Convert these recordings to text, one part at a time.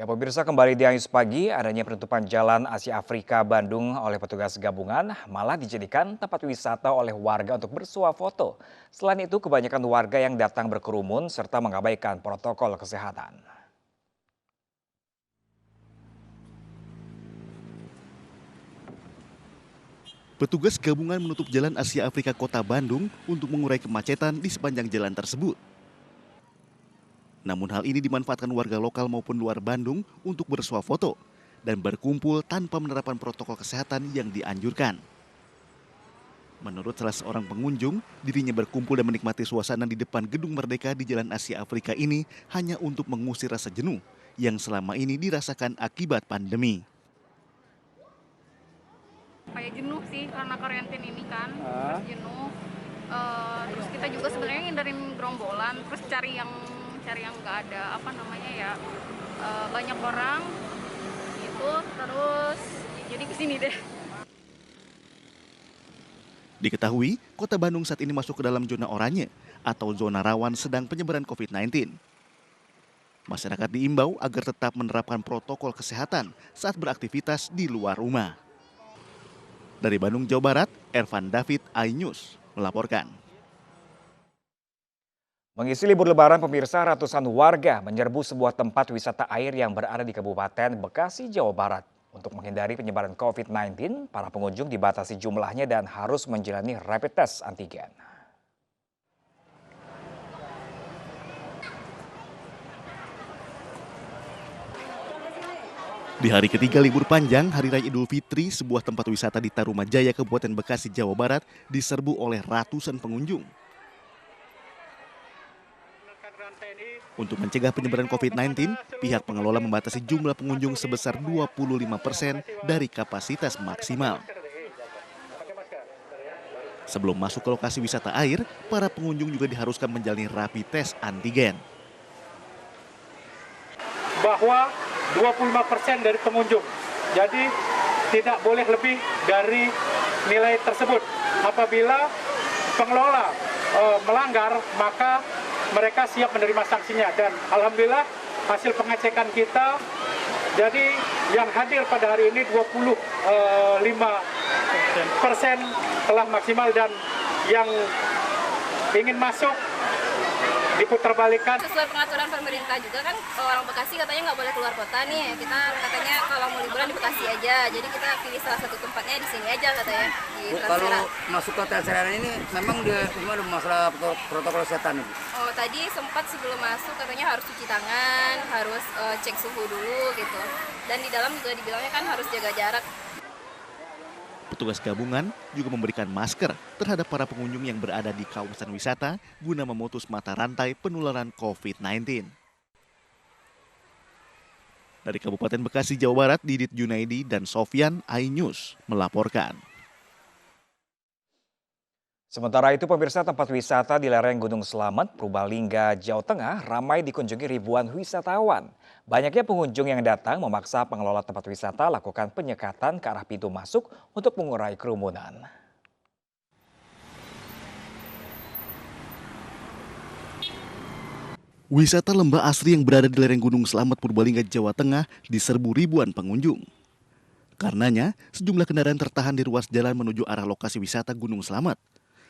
Ya pemirsa, kembali di Ayus Pagi, adanya penutupan jalan Asia Afrika Bandung oleh petugas gabungan malah dijadikan tempat wisata oleh warga untuk bersuah foto. Selain itu, kebanyakan warga yang datang berkerumun serta mengabaikan protokol kesehatan. Petugas gabungan menutup jalan Asia Afrika Kota Bandung untuk mengurai kemacetan di sepanjang jalan tersebut. Namun hal ini dimanfaatkan warga lokal maupun luar Bandung untuk bersuah foto dan berkumpul tanpa menerapkan protokol kesehatan yang dianjurkan. Menurut salah seorang pengunjung, dirinya berkumpul dan menikmati suasana di depan Gedung Merdeka di Jalan Asia Afrika ini hanya untuk mengusir rasa jenuh yang selama ini dirasakan akibat pandemi. Kayak jenuh sih karena karantin ini kan, terus jenuh. Terus kita juga sebenarnya ngindarin gerombolan, terus cari yang nggak ada banyak orang itu, terus jadi kesini deh. Diketahui, Kota Bandung saat ini masuk ke dalam zona oranye atau zona rawan sedang penyebaran COVID-19. Masyarakat diimbau agar tetap menerapkan protokol kesehatan saat beraktivitas di luar rumah. Dari Bandung, Jawa Barat, Ervan David, iNews melaporkan. Mengisi libur lebaran, pemirsa, ratusan warga menyerbu sebuah tempat wisata air yang berada di Kabupaten Bekasi, Jawa Barat. Untuk menghindari penyebaran COVID-19, para pengunjung dibatasi jumlahnya dan harus menjalani rapid test antigen. Di hari ketiga libur panjang Hari Raya Idul Fitri, sebuah tempat wisata di Tarumajaya, Kabupaten Bekasi, Jawa Barat diserbu oleh ratusan pengunjung. Untuk mencegah penyebaran COVID-19, pihak pengelola membatasi jumlah pengunjung sebesar 25% dari kapasitas maksimal. Sebelum masuk ke lokasi wisata air, para pengunjung juga diharuskan menjalani rapid test antigen. Bahwa 25% dari pengunjung, jadi tidak boleh lebih dari nilai tersebut. Apabila pengelola melanggar, maka mereka siap menerima sanksinya. Dan alhamdulillah hasil pengecekan kita, jadi yang hadir pada hari ini 25% telah maksimal, dan yang ingin masuk diputarbalikkan. Sesuai pengaturan pemerintah juga kan, orang Bekasi katanya nggak boleh keluar kota nih. Kita katanya kalau mau liburan di Bekasi aja, jadi kita pilih salah satu tempatnya di sini aja katanya. Bu, kalau masuk ke Transferan ini memang gimana masalah protokol kesehatan, Bu? Oh, tadi sempat sebelum masuk katanya harus cuci tangan, harus cek suhu dulu gitu. Dan di dalam juga dibilangnya kan harus jaga jarak. Petugas gabungan juga memberikan masker terhadap para pengunjung yang berada di kawasan wisata guna memutus mata rantai penularan COVID-19. Dari Kabupaten Bekasi, Jawa Barat, Didit Junaidi dan Sofyan, iNews melaporkan. Sementara itu, pemirsa, tempat wisata di lereng Gunung Slamet, Purbalingga, Jawa Tengah ramai dikunjungi ribuan wisatawan. Banyaknya pengunjung yang datang memaksa pengelola tempat wisata lakukan penyekatan ke arah pintu masuk untuk mengurai kerumunan. Wisata lembah asri yang berada di lereng Gunung Slamet, Purbalingga, Jawa Tengah diserbu ribuan pengunjung. Karenanya, sejumlah kendaraan tertahan di ruas jalan menuju arah lokasi wisata Gunung Slamet,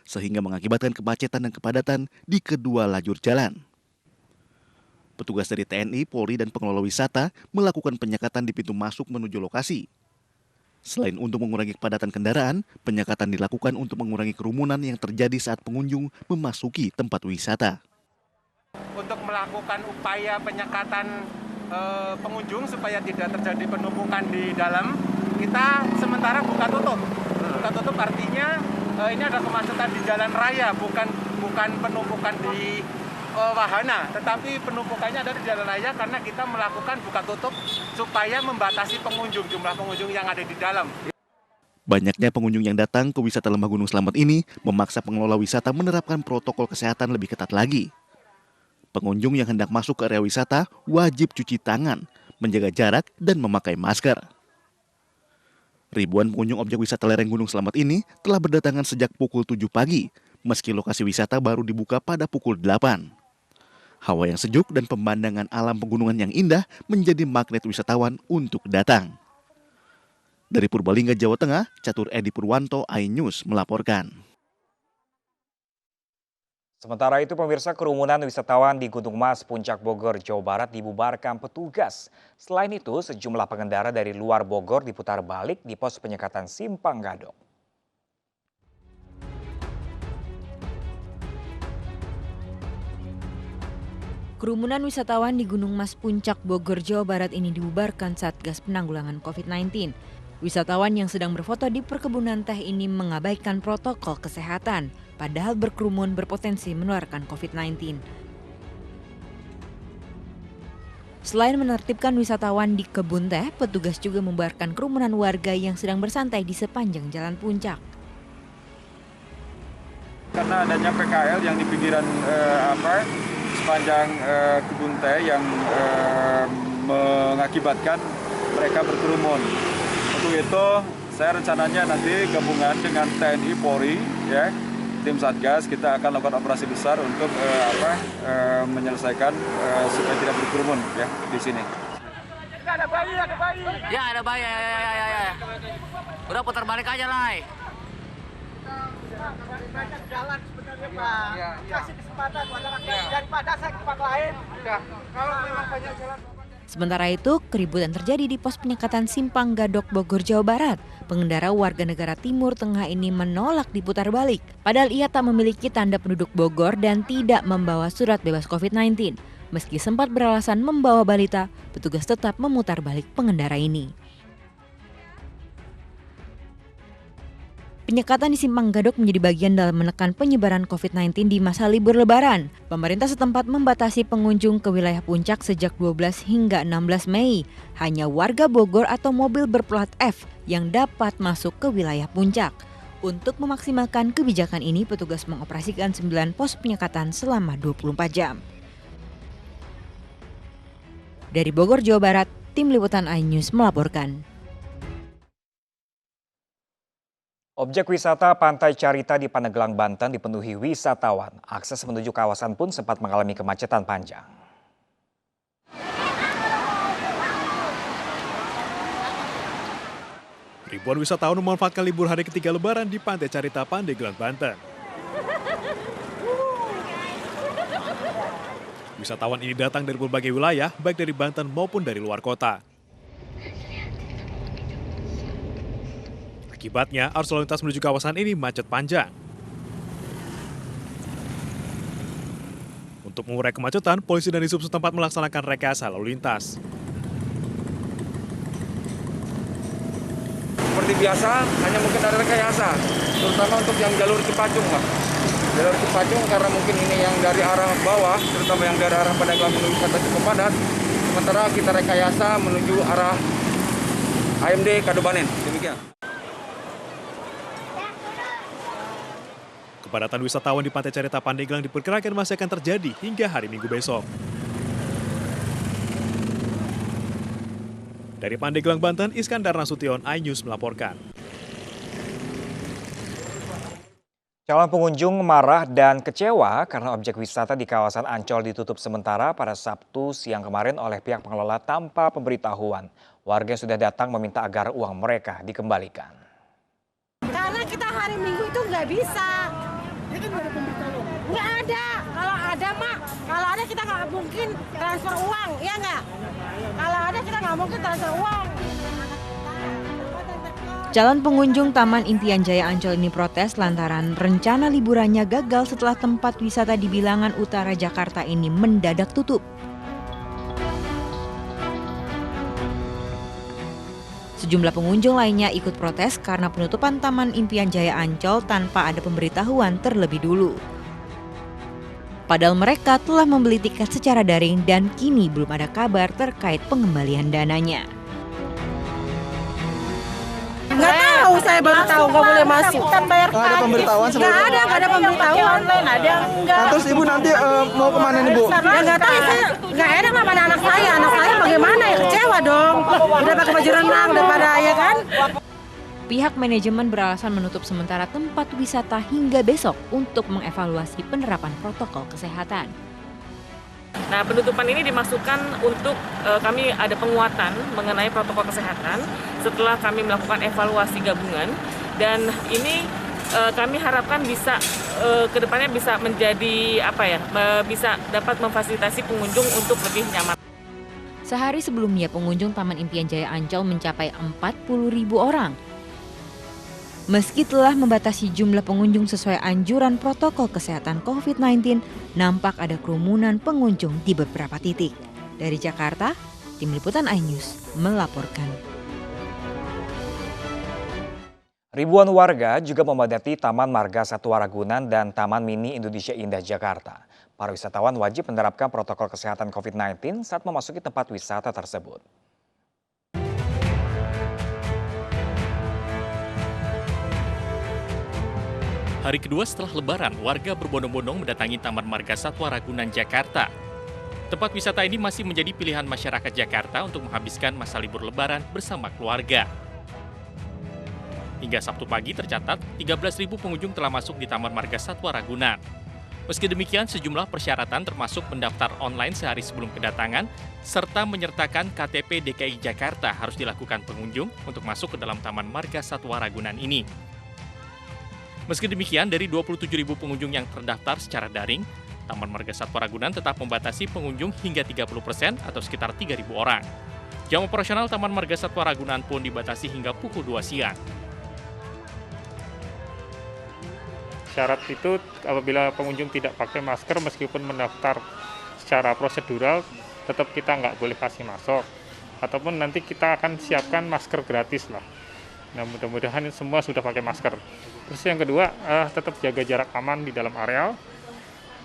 sehingga mengakibatkan kemacetan dan kepadatan di kedua lajur jalan. Petugas dari TNI, Polri, dan pengelola wisata melakukan penyekatan di pintu masuk menuju lokasi. Selain untuk mengurangi kepadatan kendaraan, penyekatan dilakukan untuk mengurangi kerumunan yang terjadi saat pengunjung memasuki tempat wisata. Untuk melakukan upaya penyekatan pengunjung supaya tidak terjadi penumpukan di dalam, kita sementara buka tutup. Buka tutup artinya ini ada kemacetan di jalan raya, bukan penumpukan di wahana, tetapi penumpukannya ada di jalan raya karena kita melakukan buka tutup supaya membatasi jumlah pengunjung yang ada di dalam. Banyaknya pengunjung yang datang ke wisata lembah Gunung Slamet ini memaksa pengelola wisata menerapkan protokol kesehatan lebih ketat lagi. Pengunjung yang hendak masuk ke area wisata wajib cuci tangan, menjaga jarak, dan memakai masker. Ribuan pengunjung objek wisata lereng Gunung Slamet ini telah berdatangan sejak pukul 7 pagi, meski lokasi wisata baru dibuka pada pukul 8. Hawa yang sejuk dan pemandangan alam pegunungan yang indah menjadi magnet wisatawan untuk datang. Dari Purbalingga, Jawa Tengah, Catur Edi Purwanto, iNews melaporkan. Sementara itu, pemirsa, kerumunan wisatawan di Gunung Mas, Puncak Bogor, Jawa Barat dibubarkan petugas. Selain itu, sejumlah pengendara dari luar Bogor diputar balik di pos penyekatan Simpang Gadok. Kerumunan wisatawan di Gunung Mas Puncak Bogor, Jawa Barat ini dibubarkan Satgas Penanggulangan COVID-19. Wisatawan yang sedang berfoto di perkebunan teh ini mengabaikan protokol kesehatan, padahal berkerumun berpotensi menularkan COVID-19. Selain menertibkan wisatawan di kebun teh, petugas juga membubarkan kerumunan warga yang sedang bersantai di sepanjang jalan puncak. Karena adanya PKL yang di pinggiran sepanjang kebun teh yang mengakibatkan mereka berkerumun. Untuk itu saya rencananya nanti gabungan dengan TNI Polri, ya, tim Satgas, kita akan lakukan operasi besar untuk menyelesaikan supaya tidak berkerumun ya di sini. Ada bayi. Ya, ada bayi. Ya. Udah putar balik aja lah. Banyak jalan sebenarnya Pak. Kasih kesempatan daripada saya ke tempat lain. Kalau memang banyak jalan. Sementara itu, keributan terjadi di pos penyekatan Simpang Gadok, Bogor, Jawa Barat. Pengendara warga negara Timur Tengah ini menolak diputar balik. Padahal ia tak memiliki tanda penduduk Bogor dan tidak membawa surat bebas COVID-19. Meski sempat beralasan membawa balita, petugas tetap memutar balik pengendara ini. Penyekatan di Simpang Gadok menjadi bagian dalam menekan penyebaran COVID-19 di masa libur Lebaran. Pemerintah setempat membatasi pengunjung ke wilayah puncak sejak 12 hingga 16 Mei. Hanya warga Bogor atau mobil berplat F yang dapat masuk ke wilayah puncak. Untuk memaksimalkan kebijakan ini, petugas mengoperasikan 9 pos penyekatan selama 24 jam. Dari Bogor, Jawa Barat, tim liputan iNews melaporkan. Objek wisata Pantai Carita di Pandeglang, Banten dipenuhi wisatawan. Akses menuju kawasan pun sempat mengalami kemacetan panjang. Ribuan wisatawan memanfaatkan libur hari ketiga Lebaran di Pantai Carita, Pandeglang, Banten. Wisatawan ini datang dari berbagai wilayah, baik dari Banten maupun dari luar kota. Akibatnya, arus lalu lintas menuju kawasan ini macet panjang. Untuk mengurai kemacetan, polisi dan Disub setempat melaksanakan rekayasa lalu lintas. Seperti biasa, hanya mungkin ada rekayasa, terutama untuk yang jalur Cipacung, Pak. Jalur Cipacung karena mungkin ini yang dari arah bawah, terutama yang dari arah Pandeglang menuju wisata cukup padat. Sementara kita rekayasa menuju arah AMD Kadobanen. Demikian. Kepadatan wisatawan di Pantai Carita, Pandeglang diperkirakan masih akan terjadi hingga hari Minggu besok. Dari Pandeglang, Banten, Iskandar Nasution, iNews melaporkan. Calon pengunjung marah dan kecewa karena objek wisata di kawasan Ancol ditutup sementara pada Sabtu siang kemarin oleh pihak pengelola tanpa pemberitahuan. Warga yang sudah datang meminta agar uang mereka dikembalikan. Karena kita hari Minggu itu nggak bisa. Nggak ada. Kalau ada kita nggak mungkin transfer uang, ya nggak? Kalau ada kita nggak mungkin transfer uang. Calon pengunjung Taman Impian Jaya Ancol ini protes lantaran rencana liburannya gagal setelah tempat wisata di Bilangan Utara Jakarta ini mendadak tutup. Sejumlah pengunjung lainnya ikut protes karena penutupan Taman Impian Jaya Ancol tanpa ada pemberitahuan terlebih dulu. Padahal mereka telah membeli tiket secara daring dan kini belum ada kabar terkait pengembalian dananya. Nggak tahu, saya baru tahu nggak boleh masuk. Kan bayar Nggak ada pemberitahuan sebelumnya? Nggak ada pemberitahuan. Ada enggak. Nah, terus ibu nanti mau kemana nih Bu? Ya nggak tahu, saya nggak enak sama anak saya. Anak saya bagaimana ya, kecewa dong. Udah pakai baju renang daripada ya kan. Pihak manajemen beralasan menutup sementara tempat wisata hingga besok untuk mengevaluasi penerapan protokol kesehatan. Nah, penutupan ini dimaksudkan untuk kami ada penguatan mengenai protokol kesehatan setelah kami melakukan evaluasi gabungan, dan ini kami harapkan bisa kedepannya bisa menjadi bisa dapat memfasilitasi pengunjung untuk lebih nyaman. Sehari sebelumnya pengunjung Taman Impian Jaya Ancol mencapai 40.000 orang. Meski telah membatasi jumlah pengunjung sesuai anjuran protokol kesehatan COVID-19, nampak ada kerumunan pengunjung di beberapa titik. Dari Jakarta, Tim Liputan iNews melaporkan. Ribuan warga juga memadati Taman Marga Satwa Ragunan dan Taman Mini Indonesia Indah Jakarta. Para wisatawan wajib menerapkan protokol kesehatan COVID-19 saat memasuki tempat wisata tersebut. Hari kedua setelah Lebaran, warga berbondong-bondong mendatangi Taman Marga Satwa Ragunan, Jakarta. Tempat wisata ini masih menjadi pilihan masyarakat Jakarta untuk menghabiskan masa libur Lebaran bersama keluarga. Hingga Sabtu pagi tercatat 13.000 pengunjung telah masuk di Taman Marga Satwa Ragunan. Meski demikian, sejumlah persyaratan termasuk mendaftar online sehari sebelum kedatangan, serta menyertakan KTP DKI Jakarta harus dilakukan pengunjung untuk masuk ke dalam Taman Marga Satwa Ragunan ini. Meski demikian, dari 27.000 pengunjung yang terdaftar secara daring, Taman Marga Satwa Ragunan tetap membatasi pengunjung hingga 30% atau sekitar 3.000 orang. Jam operasional Taman Marga Satwa Ragunan pun dibatasi hingga pukul 2 siang. Syarat itu apabila pengunjung tidak pakai masker meskipun mendaftar secara prosedural, tetap kita nggak boleh kasih masuk. Ataupun nanti kita akan siapkan masker gratis lah. Nah, mudah-mudahan semua sudah pakai masker. Terus yang kedua, tetap jaga jarak aman di dalam areal.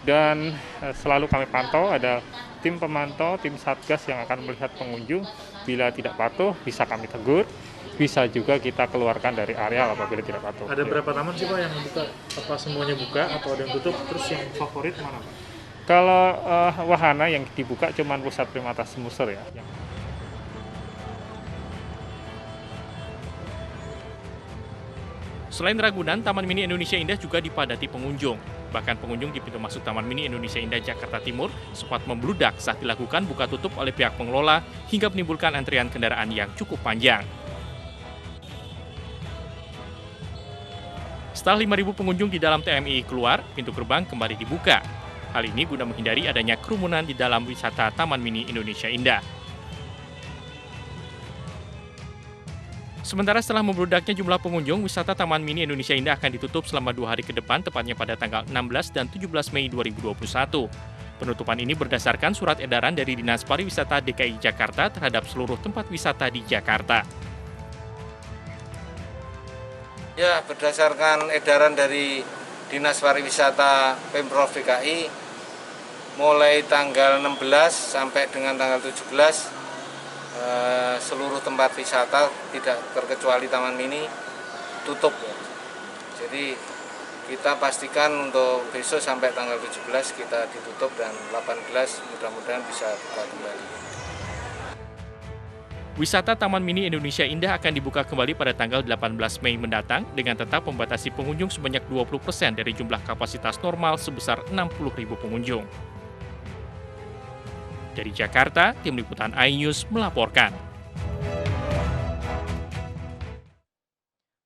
Dan selalu kami pantau, ada tim pemantau, tim Satgas yang akan melihat pengunjung. Bila tidak patuh, bisa kami tegur. Bisa juga kita keluarkan dari areal apabila tidak patuh. Ada berapa taman sih Pak yang buka? Apa semuanya buka atau ada yang tutup? Terus yang favorit mana Pak? Kalau wahana yang dibuka cuma Pusat Primata Semuser ya. Selain Ragunan, Taman Mini Indonesia Indah juga dipadati pengunjung. Bahkan pengunjung di pintu masuk Taman Mini Indonesia Indah Jakarta Timur sempat membludak saat dilakukan buka tutup oleh pihak pengelola hingga menimbulkan antrian kendaraan yang cukup panjang. Setelah 5.000 pengunjung di dalam TMI keluar, pintu gerbang kembali dibuka. Hal ini guna menghindari adanya kerumunan di dalam wisata Taman Mini Indonesia Indah. Sementara setelah membludaknya jumlah pengunjung, wisata Taman Mini Indonesia Indah akan ditutup selama 2 hari ke depan, tepatnya pada tanggal 16 dan 17 Mei 2021. Penutupan ini berdasarkan surat edaran dari Dinas Pariwisata DKI Jakarta terhadap seluruh tempat wisata di Jakarta. Ya, berdasarkan edaran dari Dinas Pariwisata Pemprov DKI, mulai tanggal 16 sampai dengan tanggal 17, seluruh tempat wisata tidak terkecuali Taman Mini tutup. Jadi kita pastikan untuk besok sampai tanggal 17 kita ditutup dan 18 mudah-mudahan bisa buka kembali. Wisata Taman Mini Indonesia Indah akan dibuka kembali pada tanggal 18 Mei mendatang dengan tetap membatasi pengunjung sebanyak 20% dari jumlah kapasitas normal sebesar 60.000 pengunjung. Dari Jakarta, Tim Liputan iNews melaporkan.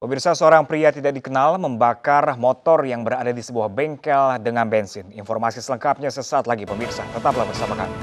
Pemirsa, seorang pria tidak dikenal membakar motor yang berada di sebuah bengkel dengan bensin. Informasi selengkapnya sesaat lagi pemirsa, tetaplah bersama kami.